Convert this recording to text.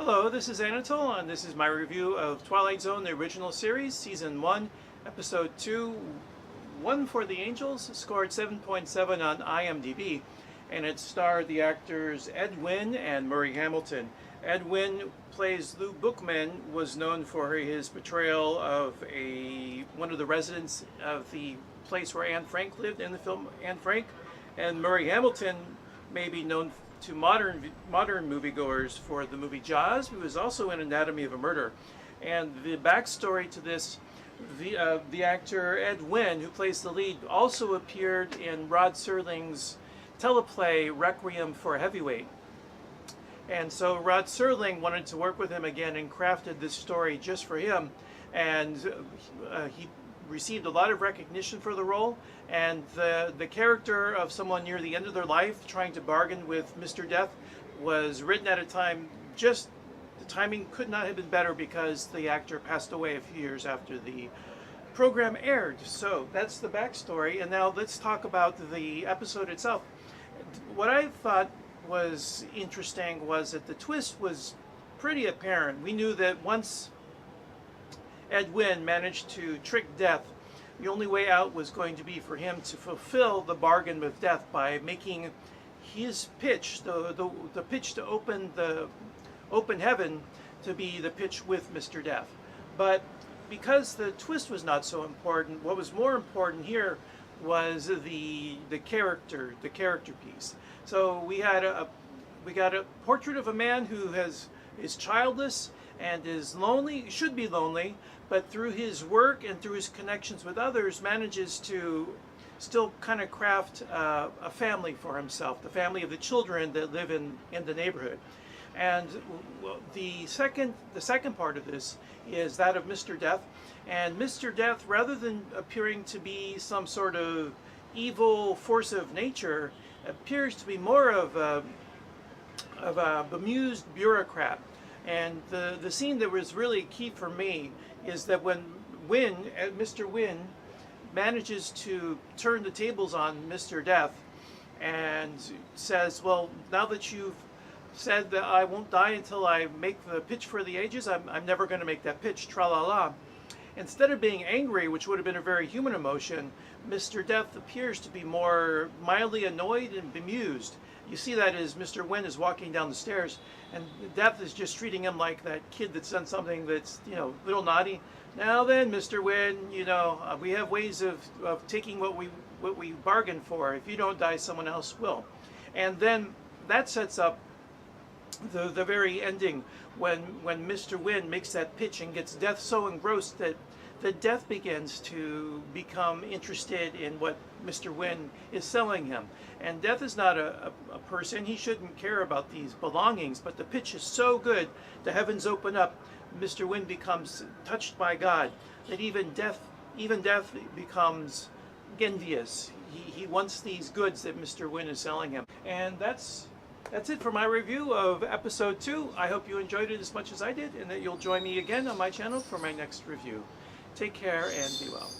Hello, this is Anatole, and this is my review of Twilight Zone, the original series, Season 1, Episode 2, One for the Angels, scored 7.7 on IMDb, and it starred the actors Ed Wynn and Murray Hamilton. Ed Wynn plays Lou Bookman, was known for his portrayal of one of the residents of the place where Anne Frank lived in the film Anne Frank, and Murray Hamilton may be known to modern moviegoers for the movie Jaws, who was also in Anatomy of a Murder. And the backstory to this, the actor Ed Wynn, who plays the lead, also appeared in Rod Serling's teleplay Requiem for a Heavyweight. And so Rod Serling wanted to work with him again and crafted this story just for him. And he received a lot of recognition for the role, and the character of someone near the end of their life trying to bargain with Mr. Death was written at a time, just the timing could not have been better because the actor passed away a few years after the program aired. So that's the backstory, and now let's talk about the episode itself. What I thought was interesting was that the twist was pretty apparent. We knew that once Ed Wynn managed to trick Death, the only way out was going to be for him to fulfill the bargain with Death by making his pitch, the pitch to open heaven, to be the pitch with Mr. Death. But because the twist was not so important, what was more important here was the character piece. So we got a portrait of a man who is childless and is lonely, should be lonely, but through his work and through his connections with others manages to still kind of craft a family for himself, the family of the children that live in the neighborhood. And the second part of this is that of Mr. Death. And Mr. Death, rather than appearing to be some sort of evil force of nature, appears to be more of a bemused bureaucrat. And the scene that was really key for me is that when Mr. Wynn manages to turn the tables on Mr. Death and says, well, now that you've said that I won't die until I make the pitch for the ages, I'm never going to make that pitch, tra-la-la. Instead of being angry, which would have been a very human emotion, Mr. Death appears to be more mildly annoyed and bemused. You see that as Mr. Wynn is walking down the stairs, and Death is just treating him like that kid that's done something that's, a little naughty. Now then, Mr. Wynn, we have ways of taking what we bargained for. If you don't die, someone else will. And then that sets up the very ending when Mr. Wynn makes that pitch and gets Death so engrossed that Death begins to become interested in what Mr. Wynn is selling him. And Death is not a person, he shouldn't care about these belongings, but the pitch is so good, the heavens open up, Mr. Wynn becomes touched by God, that even Death becomes envious. He wants these goods that Mr. Wynn is selling him. And that's it for my review of Episode 2. I hope you enjoyed it as much as I did, and that you'll join me again on my channel for my next review. Take care and be well.